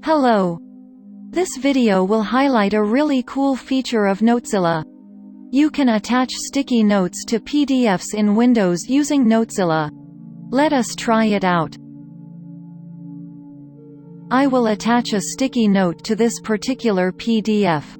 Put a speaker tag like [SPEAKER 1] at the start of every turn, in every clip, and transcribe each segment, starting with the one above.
[SPEAKER 1] Hello. This video will highlight a really cool feature of Notezilla. You can attach sticky notes to PDFs in Windows using Notezilla. Let us try it out. I will attach a sticky note to this particular PDF.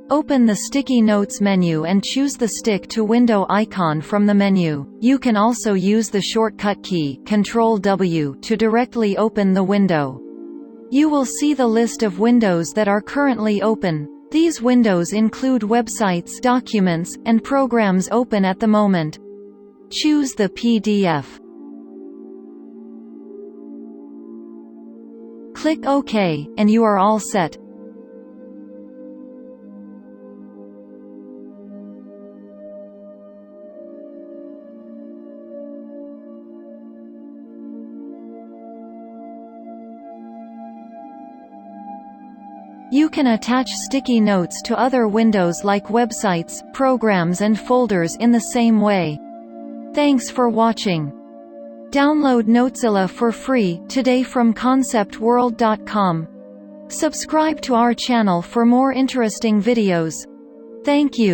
[SPEAKER 1] Open the Sticky Notes menu and choose the Stick to Window icon from the menu. You can also use the shortcut key Ctrl+W to directly open the window. You will see the list of windows that are currently open. These windows include websites, documents, and programs open at the moment. Choose the PDF. Click OK, and you are all set. You can attach sticky notes to other windows like websites, programs and folders in the same way. Thanks for watching. Download Notezilla for free today from conceptworld.com. Subscribe to our channel for more interesting videos. Thank you.